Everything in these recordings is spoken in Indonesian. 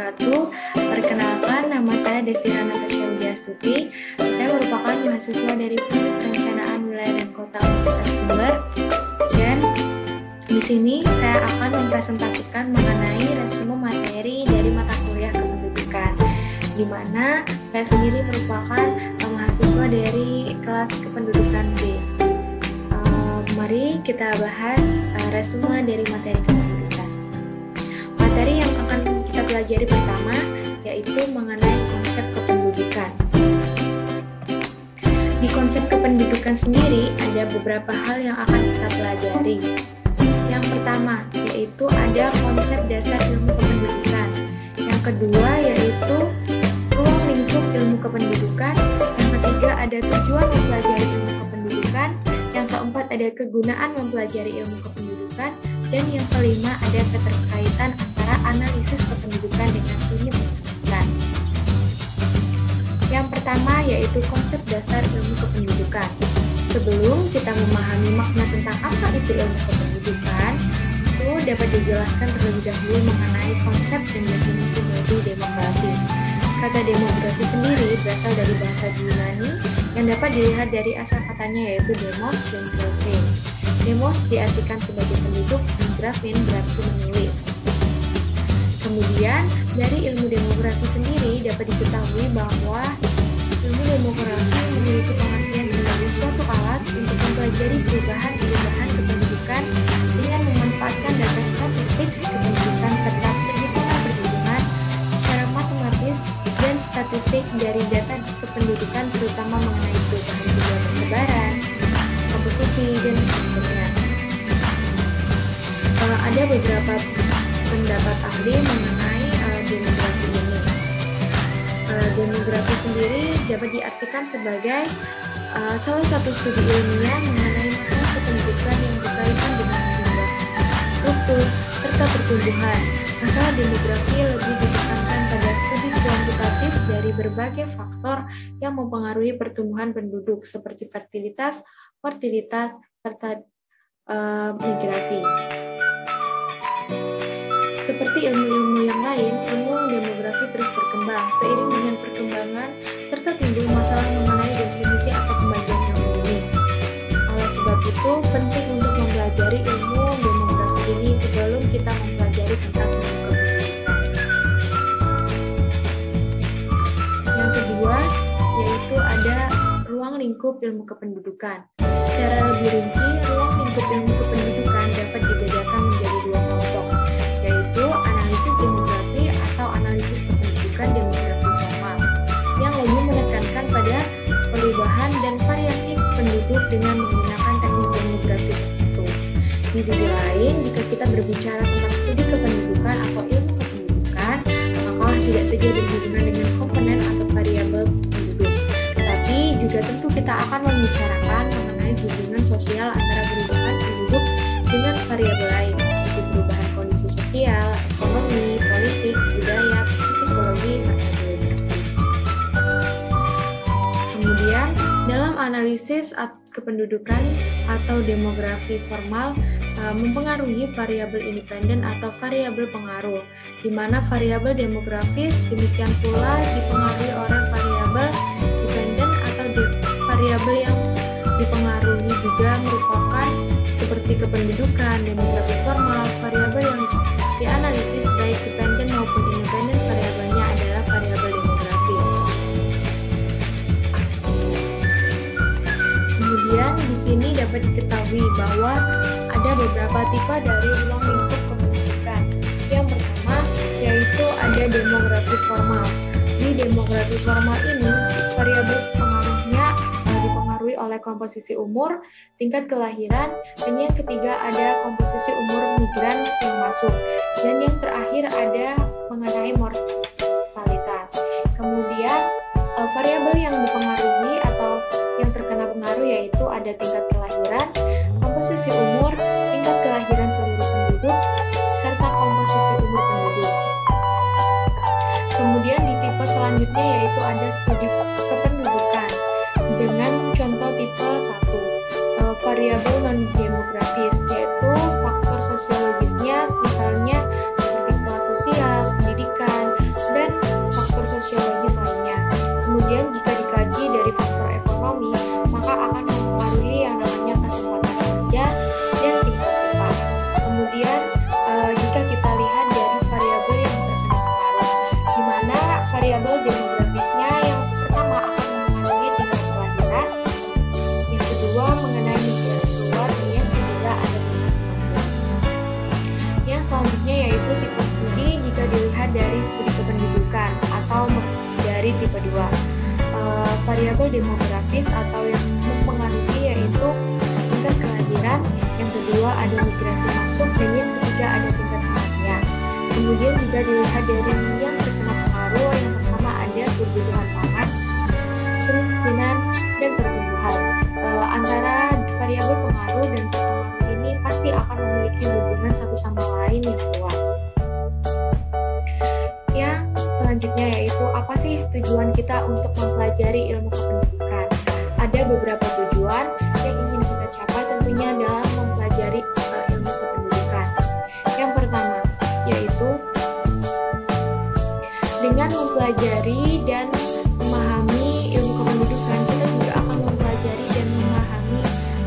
wabarakatuh. Perkenalkan, nama saya Devira Natasha Widyastuti. Saya merupakan mahasiswa dari Perencanaan Wilayah dan Kota Universitas Jember. Dan di sini saya akan mempresentasikan mengenai resume materi dari mata kuliah kependudukan, di mana saya sendiri merupakan mahasiswa dari kelas kependudukan B. Mari kita bahas resume dari materi kependudukan. Materi yang akan kita pelajari pertama yaitu mengenai konsep kependudukan. Di konsep kependudukan sendiri ada beberapa hal yang akan kita pelajari. Yang pertama yaitu ada konsep dasar ilmu kependudukan. Yang kedua yaitu ruang lingkup ilmu kependudukan. Yang ketiga ada tujuan mempelajari ilmu kependudukan. Yang keempat ada kegunaan mempelajari ilmu kependudukan. Dan yang kelima ada keterkaitan antara analisis kependudukan dengan ilmu kependudukan. Yang pertama yaitu konsep dasar ilmu kependudukan. Sebelum kita memahami makna tentang apa itu ilmu kependudukan, itu dapat dijelaskan terlebih dahulu mengenai konsep dan definisi dari demografi. Kata demografi sendiri berasal dari bahasa Yunani yang dapat dilihat dari asal katanya yaitu demos dan graphein. Demos diartikan sebagai penduduk dan graphein berarti menulis. Kemudian dari ilmu demografi sendiri dapat diketahui bahwa ilmu demografi memiliki pengertian sebagai suatu alat untuk mempelajari perubahan kependudukan dengan memanfaatkan data statistik kependudukan serta perhitungan secara matematis dan statistik dari data kependudukan terutama mengenai perubahan jumlah persebaran, komposisi, dan sebagainya. Ada beberapa pendapat ahli mengenai demografi ini. Demografi sendiri dapat diartikan sebagai salah satu studi ilmiah mengenai masalah kependudukan yang berkaitan dengan jumlah, struktur, serta pertumbuhan. Masalah demografi lebih ditekankan pada studi kuantitatif dari berbagai faktor yang mempengaruhi pertumbuhan penduduk seperti fertilitas, mortalitas, serta migrasi. Seperti ilmu-ilmu yang lain, ilmu demografi terus berkembang seiring dengan perkembangan serta timbul masalah mengenai definisi atau pembagian ilmu ini. Oleh sebab itu, penting untuk mempelajari ilmu demografi ini sebelum kita mempelajari tentang ilmu kependudukan. Yang kedua, yaitu ada ruang lingkup ilmu kependudukan. Secara lebih rinci, ruang lingkup ilmu kependudukan dapat dibedakan menjadi dua kelompok, yaitu analisis demografi atau analisis kependudukan demografi formal, yang lebih menekankan pada perubahan dan variasi penduduk dengan menggunakan teknik demografi tertentu. Di sisi lain, jika kita berbicara tentang studi kependudukan atau ilmu kependudukan, maka tidak saja berhubungan dengan komponen atau variabel penduduk, tetapi juga tentu kita akan membicarakan mengenai hubungan sosial antara perubahan penduduk dengan variabel lain, seperti perubahan kondisi sosial, ekonomi, politik, budaya, psikologi, serta geografi. Kemudian, dalam analisis kependudukan atau demografi formal mempengaruhi variabel independen atau variabel pengaruh, di mana variabel demografis demikian pula dipengaruhi oleh variabel dependen atau variabel yang dipengaruhi juga merupakan seperti kependudukan, demografi formal, variabel yang dianalisis baik dependen maupun independen variabelnya adalah variabel demografi. Kemudian di sini dapat diketahui bahwa ada beberapa tipe dari ruang lingkup kependudukan. Yang pertama yaitu ada demografi formal. Di demografi formal ini variabel pengaruhnya dipengaruhi oleh komposisi umur, tingkat kelahiran, dan yang ketiga ada komposisi umur migran yang masuk, dan yang terakhir ada mengenai mortalitas. Kemudian variabel yang dipengaruhi atau yang terkena pengaruh yaitu ada tingkat kelahiran, komposisi umur, tingkat kelahiran seluruh penduduk, serta komposisi umur penduduk. Kemudian di tipe selanjutnya yaitu ada studi kependudukan dengan contoh tipe 1, variabel non-demografis, yaitu faktor sosiologisnya misalnya seperti kelas sosial, pendidikan, variabel demografis atau yang mempengaruhi yaitu tingkat kelahiran, yang kedua ada migrasi masuk, dan yang ketiga ada tingkat kematian. Kemudian juga dilihat dari yang terkena pengaruh, yang pertama ada kebutuhan pangan, kemiskinan, dan pertumbuhan. Antara variabel pengaruh dan pengaruh ini pasti akan memiliki hubungan satu sama lain yang kuat. Yang selanjutnya yaitu apa sih tujuan kita untuk mempelajari ilmu kependudukan? Ada beberapa tujuan yang ingin kita capai tentunya dalam mempelajari ilmu kependudukan. Yang pertama yaitu dengan mempelajari dan memahami ilmu kependudukan, kita juga akan mempelajari dan memahami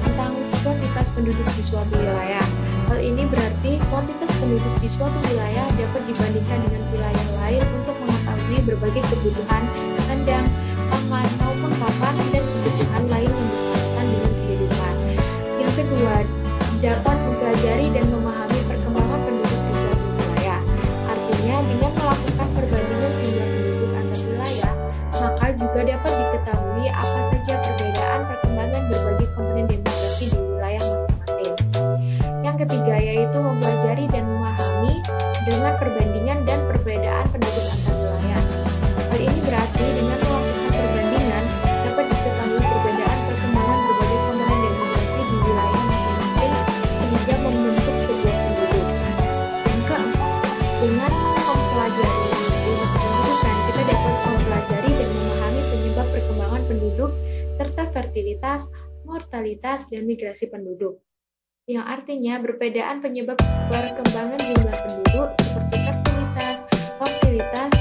tentang kuantitas penduduk di suatu wilayah. Hal ini berarti kuantitas penduduk di suatu wilayah dapat dibandingkan dengan wilayah lain untuk mengetahui berbagai kebutuhan sandang, pangan, maupun papan dan kebutuhan lain yang berkaitan dengan kehidupan. Yang kedua, dapat mempelajari dan memahami perkembangan penduduk di suatu wilayah. Artinya, dengan melakukan perbandingan jumlah penduduk antar wilayah, maka juga dapat diketahui apa saja perbedaan perkembangan berbagai komponen demografi di wilayah masing-masing. Yang ketiga yaitu mempelajari dan memahami dengan perbandingan dan perbedaan penduduk antar wilayah. Hal ini berarti dengan melakukan perbandingan dapat diketahui perbedaan perkembangan berbagai komponen demografi di wilayah masing-masing sehingga membentuk sebuah penduduk. Yang keempat, dengan mempelajari ilmu kependudukan, kita dapat mempelajari dan memahami penyebab perkembangan penduduk serta fertilitas, mortalitas, dan migrasi penduduk. Yang artinya perbedaan penyebab perkembangan jumlah penduduk seperti fertilitas, mortalitas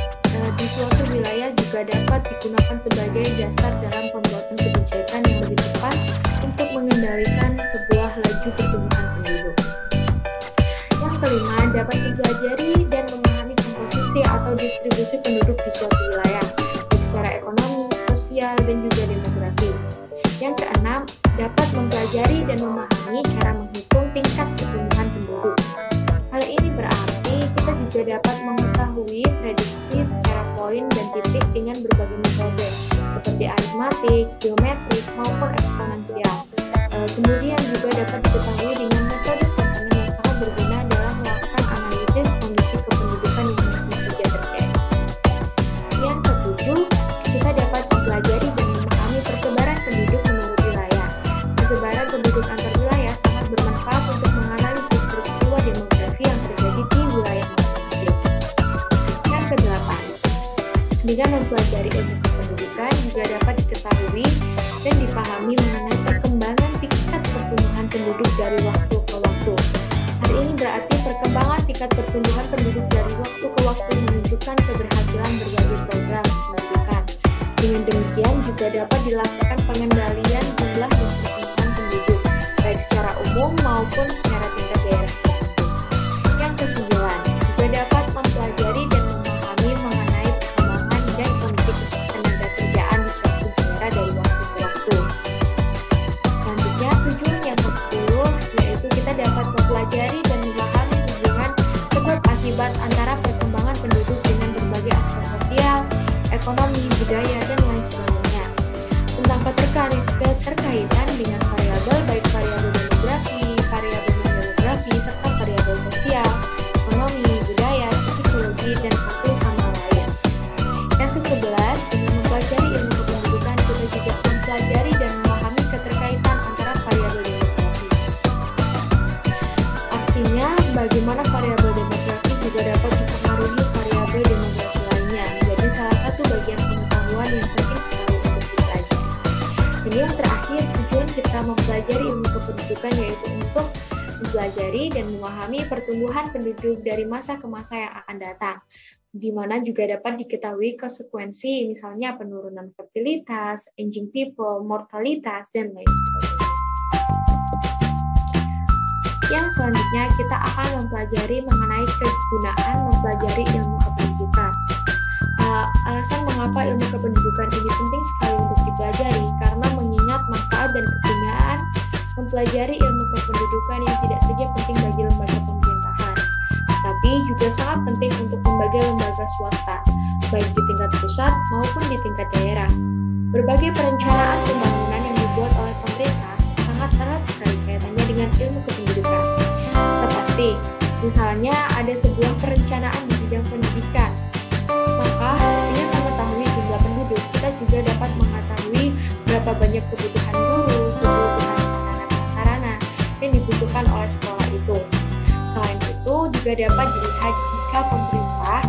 di suatu wilayah juga dapat digunakan sebagai dasar dalam pembuatan kebijakan yang lebih tepat untuk mengendalikan sebuah laju pertumbuhan penduduk. Yang kelima, dapat mempelajari dan memahami komposisi atau distribusi penduduk di suatu wilayah, baik secara ekonomi, sosial, dan juga demografi. Yang keenam, dapat mempelajari dan memahami cara menghitung tingkat pertumbuhan penduduk. Hal ini berarti kita juga dapat mengetahui prediksi secara poin dan titik dengan berbagai metode, seperti aritmatik, geometrik, maupun eksponensial. Kemudian juga dapat diketahui dengan metode komponen yang sangat berguna dalam melakukan analisis kondisi kependudukan yang mungkin saja terjadi. Yang ketujuh, kita dapat mempelajari dan memahami persebaran penduduk menurut wilayah. Persebaran penduduk antar wilayah sangat bermanfaat untuk menganalisis peristiwa demografi yang terjadi di wilayah masing-masing. Yang kedelapan, dengan mempelajari ilmu kependudukan juga dapat diketahui dan dipahami mengenai perkembangan tingkat pertumbuhan penduduk dari waktu ke waktu. Hal ini berarti perkembangan tingkat pertumbuhan penduduk dari waktu ke waktu menunjukkan keberhasilan berbagai program kependudukan. Dengan demikian juga dapat dilakukan pengendalian jumlah dan pertumbuhan penduduk, baik secara umum maupun secara tingkat daerah tertentu. Yang kesembilan, juga dapat mempelajari dan memahami mengenai perkembangan dan kondisi ketenagakerjaan di suatu daerah dari waktu ke waktu. Selanjutnya, tujuan yang ke-10 yaitu kita dapat mempelajari dan memahami hubungan sebab akibat antara perkembangan penduduk dengan berbagai aspek sosial, ekonomi, budaya, dan lain sebagainya. Tentang keterkaitan dengan variabel baik variabel demografi, variabel non-demografi, serta variabel sosial, ekonomi, budaya, psikologi, dan satu sama lain. Yang ke-11, dengan mempelajari ilmu kependudukan, kita juga mempelajari dan memahami keterkaitan antara variabel demografi. Artinya, bagaimana variabel demografi juga dapat mempengaruhi variabel demografi lainnya, menjadi salah satu bagian pengetahuan yang penting sekali untuk dipelajari. Dan yang terakhir, tujuan kita mempelajari ilmu kependudukan yaitu untuk mempelajari dan memahami pertumbuhan penduduk dari masa ke masa yang akan datang, di mana juga dapat diketahui konsekuensi misalnya penurunan fertilitas, aging people, mortalitas, dan lain sebagainya. Yang selanjutnya kita akan mempelajari mengenai kegunaan mempelajari ilmu kependudukan. Alasan mengapa ilmu kependudukan ini penting sekali untuk dipelajari karena mengingat manfaat dan kegunaan mempelajari ilmu kependudukan yang tidak saja penting bagi lembaga pemerintahan, tapi juga sangat penting untuk lembaga-lembaga swasta, baik di tingkat pusat maupun di tingkat daerah. Berbagai perencanaan pembangunan yang dibuat oleh pemerintah sangat erat sekali kaitannya dengan ilmu kependudukan. Seperti, misalnya ada sebuah perencanaan di bidang pendidikan. Maka, dengan mengetahui jumlah penduduk, kita juga dapat mengetahui berapa banyak kebutuhan guru, kebutuhan sarana yang dibutuhkan oleh sekolah itu. Selain itu, juga dapat dilihat jika pemerintah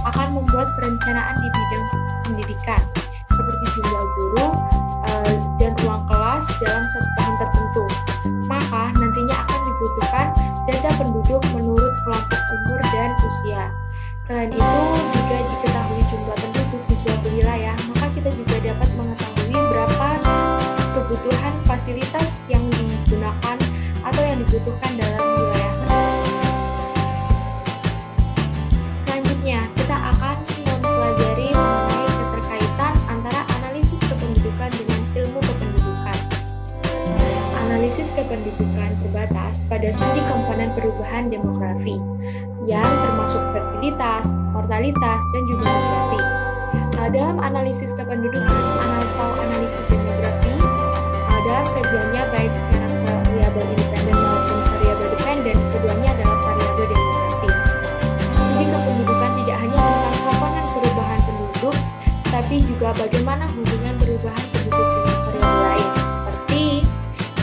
akan membuat perencanaan di bidang pendidikan, seperti jumlah guru dan ruang kelas dalam satu tahun tertentu. Maka nantinya akan dibutuhkan data penduduk menurut kelompok umur dan usia. Selain itu, jika diketahui jumlah penduduk di suatu wilayah, maka kita juga dapat mengetahui berapa kebutuhan fasilitas yang digunakan atau yang dibutuhkan dalam wilayah tersebut. Selanjutnya, kita akan mempelajari mengenai keterkaitan antara analisis kependudukan dengan ilmu kependudukan. Analisis kependudukan terbatas pada studi komponen perubahan demografi, yang termasuk fertilitas, mortalitas, dan juga migrasi. Dalam analisis kependudukan atau analisis demografi, dalam kajiannya baik secara variabel independen maupun variabel dependen, keduanya adalah variabel demografis. Studi kependudukan tidak hanya tentang komponen perubahan penduduk, tapi juga bagaimana hubungan perubahan penduduk dengan variabel lain, seperti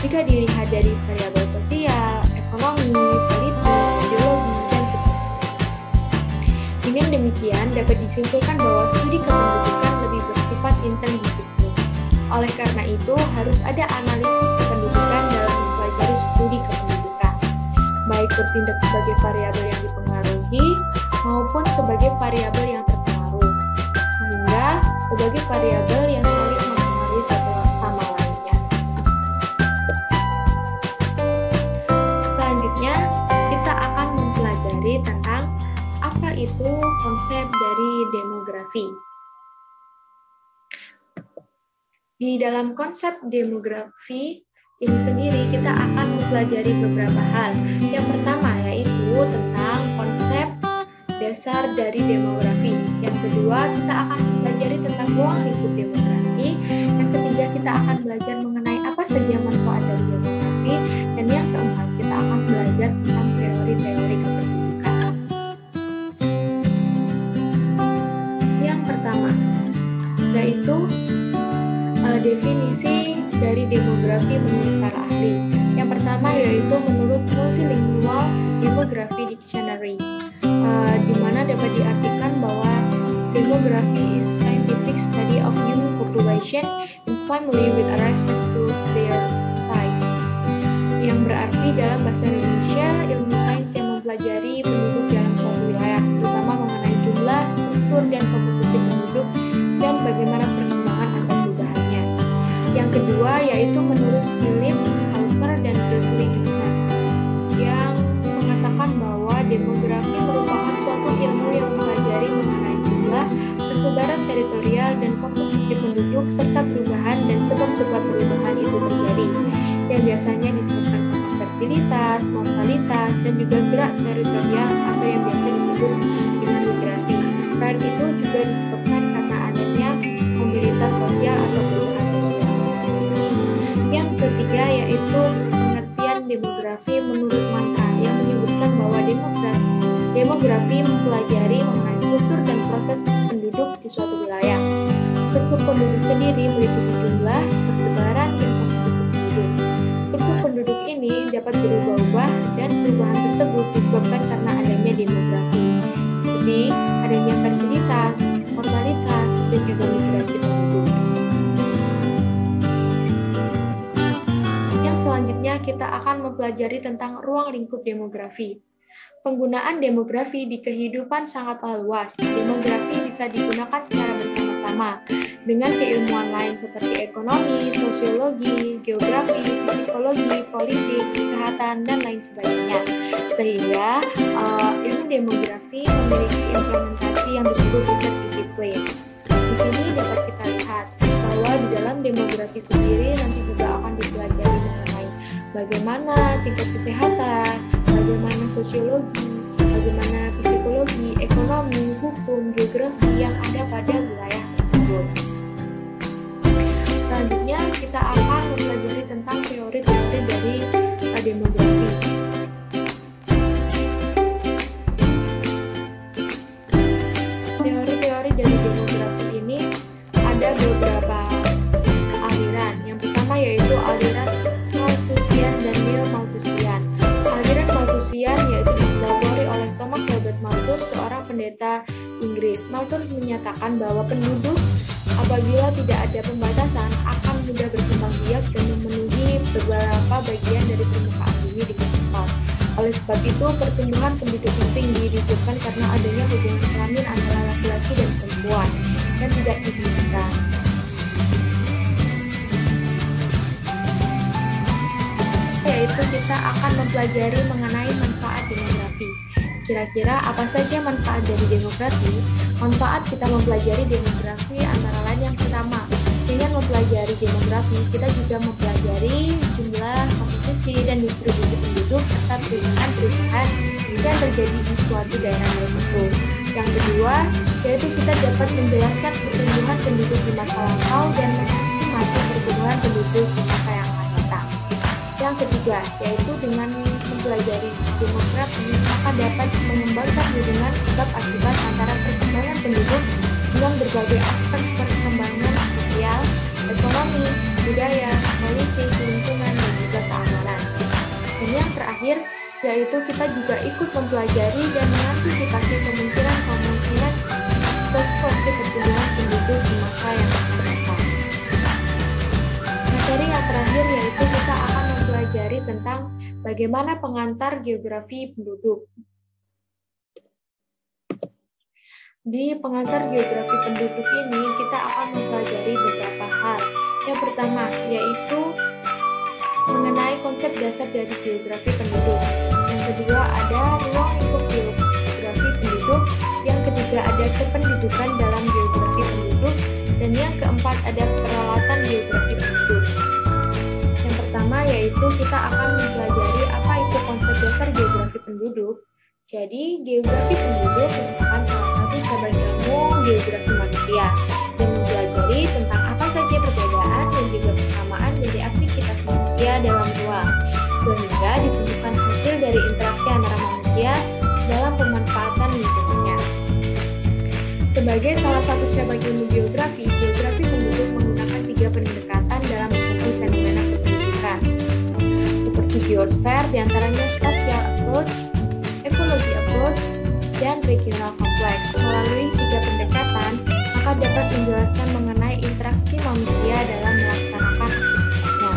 jika dilihat dari variabel sosial, ekonomi, politik, ideologi, dan sebagainya. Dengan demikian, dapat disimpulkan bahwa studi kependudukan lebih bersifat interdisiplin. Oleh karena itu, harus ada analisis kependudukan dalam mempelajari studi kependudukan, baik bertindak sebagai variabel yang dipengaruhi maupun sebagai variabel yang terpengaruh, sehingga sebagai variabel yang saling mempengaruhi satu sama lainnya. Selanjutnya, kita akan mempelajari tentang apa itu konsep dari demografi. Di dalam konsep demografi ini sendiri kita akan mempelajari beberapa hal. Yang pertama yaitu tentang konsep dasar dari demografi. Yang kedua kita akan mempelajari tentang ruang lingkup demografi. Yang ketiga kita akan belajar mengenai apa saja manfaat dari demografi. Dan yang keempat kita akan belajar tentang teori-teori kependudukan. Yang pertama yaitu definisi dari demografi menurut para ahli. Yang pertama yaitu menurut Multilingual Demography Dictionary, di mana dapat diartikan bahwa demografi is scientific study of human population in family with respect to their size. Yang berarti dalam bahasa Indonesia, ilmu sains yang mempelajari penduduk dalam suatu wilayah, terutama mengenai jumlah, struktur, dan komposisi penduduk, dan bagaimana perkembangan antar perubahannya. Yang kedua yaitu menurut Phillips, Hauser, dan Jeffrey Dutton, yang mengatakan bahwa demografi merupakan suatu ilmu yang mempelajari mengenai jumlah, kesebaran teritorial, dan komposisi penduduk, serta perubahan dan sebab-sebab perubahan itu terjadi, yang biasanya disebutkan karena fertilitas, mortalitas, dan juga gerak teritorial atau yang biasa disebut dengan migrasi. Selain itu juga disebutkan karena adanya mobilitas sosial atau perubahan sosial. Yang ketiga yaitu pengertian demografi menurut Mantra, yang menyebutkan bahwa demografi mempelajari mengenai struktur dan proses penduduk di suatu wilayah. Struktur penduduk sendiri meliputi jumlah, persebaran, dan komposisi penduduk. Struktur penduduk ini dapat berubah-ubah dan perubahan tersebut disebabkan karena adanya demografi, seperti adanya fertilitas, mortalitas, dan juga migrasi penduduk. Yang selanjutnya kita akan mempelajari tentang ruang lingkup demografi. Penggunaan demografi di kehidupan sangatlah luas. Demografi bisa digunakan secara bersama-sama dengan keilmuan lain seperti ekonomi, sosiologi, geografi, psikologi, politik, kesehatan, dan lain sebagainya. Sehingga ilmu demografi memiliki implementasi yang disebut interdisiplin. Di sini dapat kita lihat bahwa di dalam demografi sendiri nanti juga akan dipelajari mengenai bagaimana tingkat kesehatan, bagaimana sosiologi, bagaimana psikologi, ekonomi, hukum, geografi yang ada pada wilayah tersebut. Selanjutnya kita akan mempelajari tentang teori-teori dari demografi. Teori-teori dari demografi ini ada beberapa aliran. Yang pertama yaitu aliran Malthusian dan Neo-Malthusian. Aliran Malthusian yaitu dipelopori oleh Thomas Herbert Malthus, seorang pendeta Inggris. Malthus menyatakan bahwa penduduk apabila tidak ada pembatasan akan mudah berkembang biak dan memenuhi beberapa bagian dari permukaan bumi dengan cepat. Oleh sebab itu, pertumbuhan penduduk yang tinggi disebabkan karena adanya hubungan kelamin antara laki-laki dan perempuan yang tidak diinginkan. Yaitu kita akan mempelajari mengenai manfaat demografi. Kira-kira apa saja manfaat dari demografi? Manfaat kita mempelajari demografi antara lain yang pertama, dengan mempelajari demografi kita juga mempelajari jumlah, komposisi, dan distribusi penduduk serta perubahan yang terjadi di suatu daerah tertentu. Yang kedua, yaitu kita dapat menjelaskan pertumbuhan penduduk di masa lampau dan mengestimasi pertumbuhan penduduk di masa yang akan datang. Yang ketiga, yaitu dengan mempelajari demografi maka dapat mengembangkan hubungan sebab akibat antara perkembangan penduduk dengan berbagai aspek perkembangan sosial, ekonomi, budaya, politik, lingkungan, dan juga keamanan. Dan yang terakhir, yaitu kita juga ikut mempelajari dan mengantisipasi kemungkinan konsekuensi pertumbuhan penduduk di masa yang akan datang. Materi yang terakhir yaitu kita akan mempelajari tentang bagaimana pengantar geografi penduduk. Di pengantar geografi penduduk ini kita akan mempelajari beberapa hal. Yang pertama yaitu mengenai konsep dasar dari geografi penduduk. Yang kedua ada ruang lingkup geografi penduduk. Yang ketiga ada kependudukan dalam geografi penduduk. Dan yang keempat ada peralatan geografi penduduk. Yang pertama yaitu kita akan mempelajari apa itu konsep dasar geografi penduduk. Jadi geografi penduduk merupakan salah satu cabang ilmu geografi manusia yang mempelajari tentang apa saja perbedaan dan juga persamaan dari aktivitas manusia dalam ruang, sehingga ditentukan hasil dari interaksi antara manusia dalam pemanfaatan lingkungannya. Sebagai salah satu cabang ilmu geografi, geografi penduduk menggunakan 3 pendekatan dalam menghadapi fenomena kependudukan, seperti geosfer, diantaranya spatial approach, ecology approach, dan regional complex. Melalui 3 pendekatan, maka dapat menjelaskan mengenai interaksi manusia dalam melaksanakan aktivitasnya.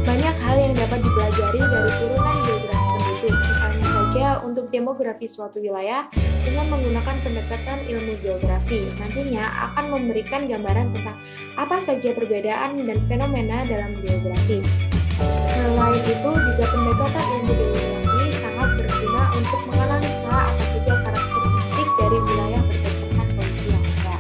Banyak hal yang dapat dipelajari dari turunan geografi penduduk, misalnya saja untuk demografi suatu wilayah dengan menggunakan pendekatan ilmu geografi. Nantinya akan memberikan gambaran tentang apa saja perbedaan dan fenomena dalam geografi. Selain itu, juga pendekatan ilmu geografi sangat berguna untuk menganalisa apa saja karakteristik dari wilayah berdasarkan kondisi yang ada.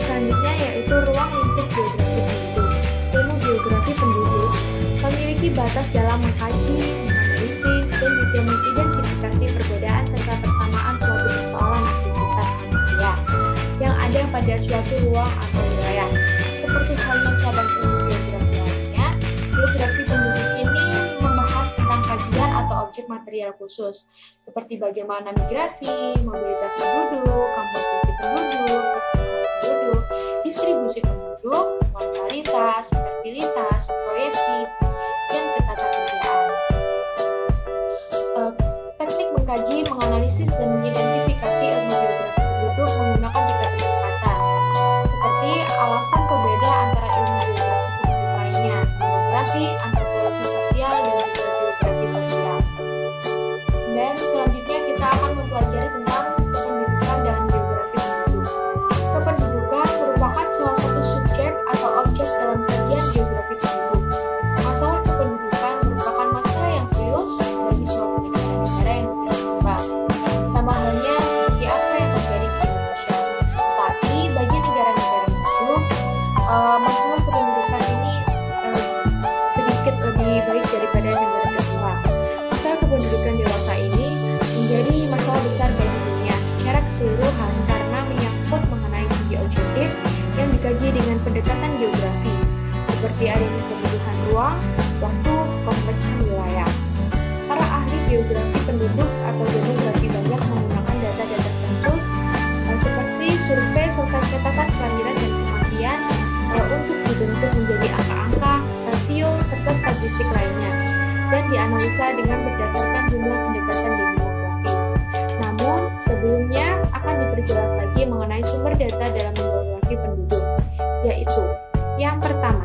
Selanjutnya yaitu ruang lingkup geografi penduduk. Ilmu geografi penduduk memiliki batas dalam mengkaji, menganalisis, dan juga mengidentifikasi perbedaan serta persamaan suatu persoalan aktivitas manusia yang ada pada suatu ruang atau wilayah. Seperti halnya cabang ilmu geografi lainnya, geografi penduduk ini membahas tentang kajian atau objek material khusus, seperti bagaimana migrasi, mobilitas penduduk, komposisi penduduk, distribusi penduduk, mortalitas, fertilitas, proyeksi, dan ketatakerjaan. Teknik mengkaji, menganalisis, dan mengidentifikasi ilmu geografi penduduk menggunakan 3 pendekatan, seperti alasan pembeda antara ilmu geografi penduduk lainnya, demografi, antropologi sosial, dan juga geografi sosial. Dan selanjutnya kita akan mempelajari tentang kependudukan dan geografi penduduk. Kependudukan merupakan salah satu subjek atau objek dalam kajian geografi penduduk. dikaji dengan pendekatan geografi, seperti adanya kebutuhan ruang, waktu, kompleksan wilayah. Para ahli geografi penduduk atau demografi banyak menggunakan data-data tertentu seperti survei serta catatan kelahiran dan kematian untuk dibentuk menjadi angka-angka, rasio, serta statistik lainnya, dan dianalisa dengan berdasarkan jumlah pendekatan demografi. Namun, sebelumnya akan diperjelas lagi mengenai sumber data dalam demografi penduduk, yaitu yang pertama,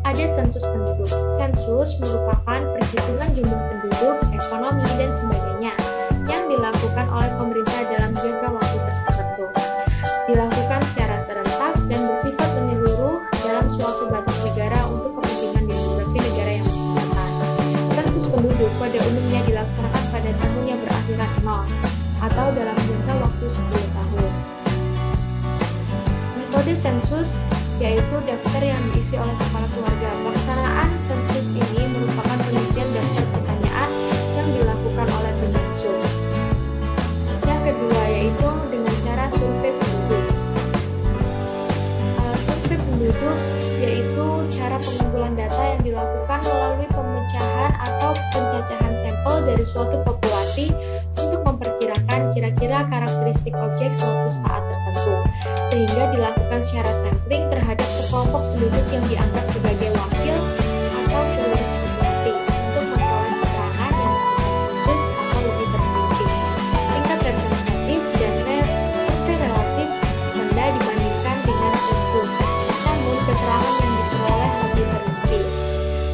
ada sensus penduduk. Sensus merupakan perhitungan jumlah penduduk, ekonomi, dan sebagainya yang dilakukan oleh pemerintah dalam jangka waktu tertentu. Dilakukan secara serentak dan bersifat menyeluruh dalam suatu batas negara untuk kepentingan demografi negara yang bersangkutan. Sensus penduduk pada umumnya dilaksanakan pada tahun yang berakhiran 0 atau dalam jangka waktu 10 tahun. Metode sensus yaitu daftar yang diisi oleh kepala keluarga. Pelaksanaan sensus ini merupakan pengisian daftar pertanyaan yang dilakukan oleh pensensus. Yang kedua yaitu dengan cara survei penduduk. Survei penduduk yaitu cara pengumpulan data yang dilakukan melalui pemecahan atau pencacahan sampel dari suatu populasi untuk memperkirakan kira-kira karakteristik objek suatu saat tertentu, sehingga dilakukan secara sampling terhadap sekelompok penduduk yang dianggap sebagai wakil atau seluruh populasi untuk memperoleh keterangan yang bersifat khusus atau lebih terperinci. Tingkat representatif dan survei relatif rendah dibandingkan dengan sensus, namun keterangan yang diperoleh lebih terperinci.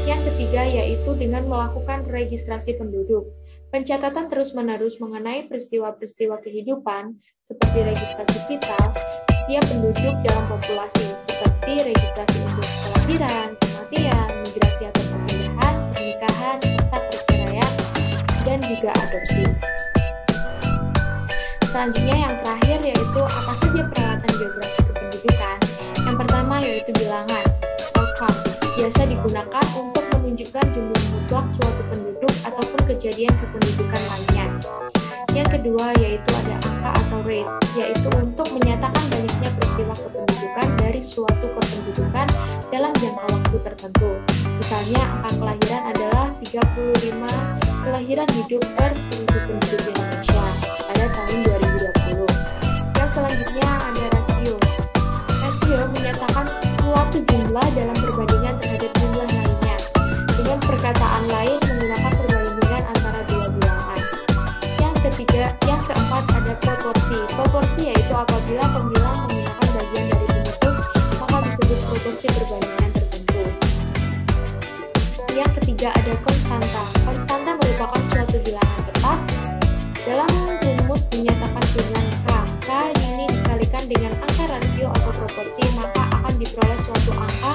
Yang ketiga yaitu dengan melakukan registrasi penduduk. Pencatatan terus-menerus mengenai peristiwa-peristiwa kehidupan seperti registrasi vital setiap penduduk dalam populasi, seperti registrasi untuk kelahiran, kematian, migrasi atau perpindahan, pernikahan, serta perceraian, dan juga adopsi. Selanjutnya yang terakhir yaitu apa saja peralatan geografi kependudukan. Yang pertama yaitu bilangan atau count, biasa digunakan untuk menunjukkan jumlah mutlak suatu penduduk ataupun kejadian kependudukan lainnya. Yang kedua yaitu ada angka atau rate, yaitu untuk menyatakan banyaknya peristiwa kependudukan dari suatu kependudukan dalam jangka waktu tertentu. Misalnya angka kelahiran adalah 35 kelahiran hidup per 1000 penduduk Indonesia pada tahun 2020. Yang selanjutnya ada rasio. Rasio menyatakan suatu jumlah dalam perbandingan terhadap jumlah lainnya. Dengan perkataan lain menggunakan perbandingan antara dua bilangan. Yang keempat ada proporsi. Proporsi yaitu apabila pembilang menggunakan bagian dari penyebut, maka disebut proporsi perbandingan tertentu. Yang ketiga ada konstanta. Konstanta merupakan suatu bilangan tetap. Dalam rumus dinyatakan dengan K. K ini dikalikan dengan angka rasio atau proporsi, maka akan diperoleh suatu angka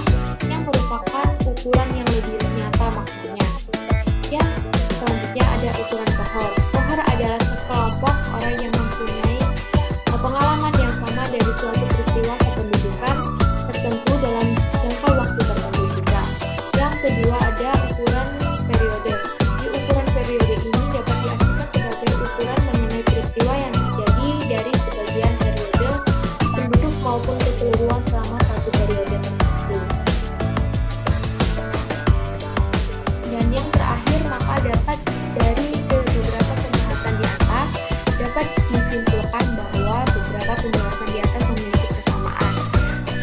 yang merupakan ukuran yang lebih nyata maksudnya. Yang selanjutnya ada ukuran kohort. Kohort adalah sekelompok orang yang mempunyai pengalaman yang sama dari suatu peristiwa kependudukan tertentu dalam jangka waktu tertentu juga. Yang kedua ada ukuran periode. Di ukuran periode ini dapat diartikan sebagai ukuran mengenai peristiwa yang terjadi dari sebagian periode penduduk maupun keseluruhan selama satu periode tertentu. Dan yang terakhir maka dapat dari beberapa pembahasan di atas dapat disimpulkan bahwa beberapa pembahasan di atas memiliki kesamaan,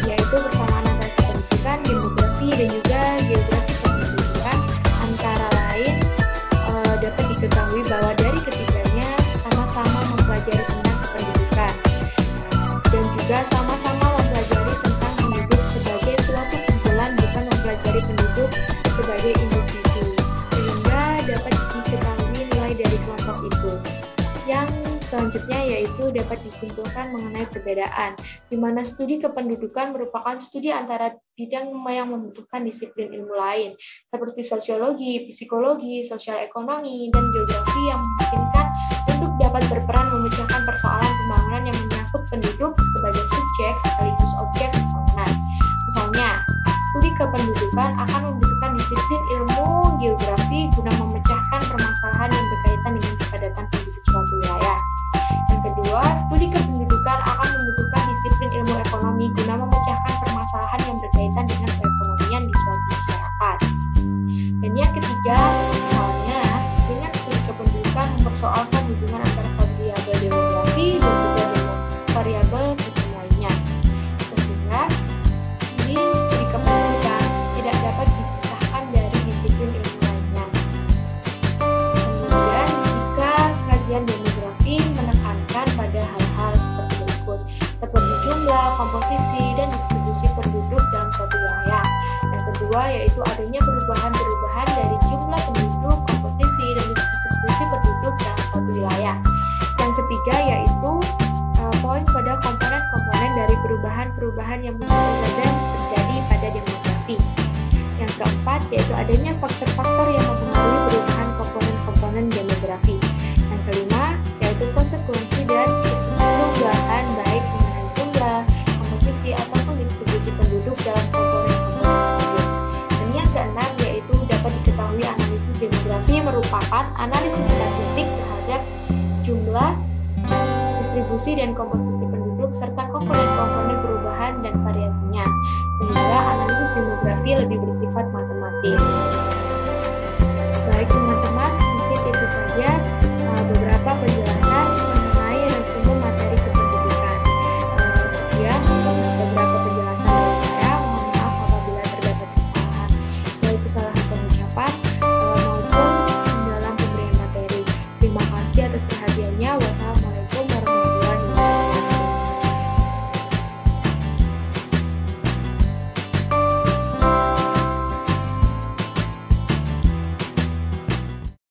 yaitu persamaan antara kependudukan, demografi, dan juga geografi kependudukan. Antara lain dapat diketahui bahwa dari ketiganya sama-sama mempelajari tentang kependudukan dan juga sama-sama mempelajari tentang penduduk sebagai suatu kumpulan, bukan mempelajari penduduk sebagai individu, sehingga dapat diketahui nilai dari kelompok itu. Yang selanjutnya yaitu dapat disimpulkan mengenai perbedaan, di mana studi kependudukan merupakan studi antara bidang yang membutuhkan disiplin ilmu lain, seperti sosiologi, psikologi, sosial ekonomi, dan geografi yang memungkinkan untuk dapat berperan memecahkan persoalan pembangunan yang menyangkut penduduk sebagai subjek sekaligus objek pembangunan. Misalnya, studi kependudukan akan membutuhkan disiplin ilmu geografi guna memecahkan permasalahan yang berkaitan dengan kepadatan penduduk suatu wilayah. Yang kedua, studi kependudukan akan membutuhkan disiplin ilmu ekonomi guna memecahkan ketiga, misalnya dengan studi kependudukan mempersoalkan hubungan antara variabel demografi dan juga variabel sistem lainnya. Sehingga di studi kependudukan tidak dapat dipisahkan dari disiplin ilmu lainnya. Kemudian jika kajian demografi menekankan pada hal-hal seperti berikut, seperti jumlah, komposisi, dan distribusi penduduk dalam suatu wilayah. Yang kedua yaitu adanya perubahan-perubahan dari jumlah penduduk, komposisi, dan distribusi penduduk dalam suatu wilayah. Yang ketiga yaitu poin pada komponen-komponen dari perubahan-perubahan yang mungkin saja terjadi pada demografi. Yang keempat yaitu adanya faktor-faktor yang mempengaruhi perubahan komponen-komponen demografi. Yang kelima yaitu konsekuensi dan perubahan baik mengenai jumlah, komposisi, ataupun distribusi penduduk dalam komponen-komponen tersebut. Dan yang keenam yaitu dapat diketahui analisis demografi merupakan analisis statistik terhadap jumlah, distribusi dan komposisi penduduk serta komponen-komponen perubahan dan variasinya, sehingga analisis demografi lebih bersifat matematis.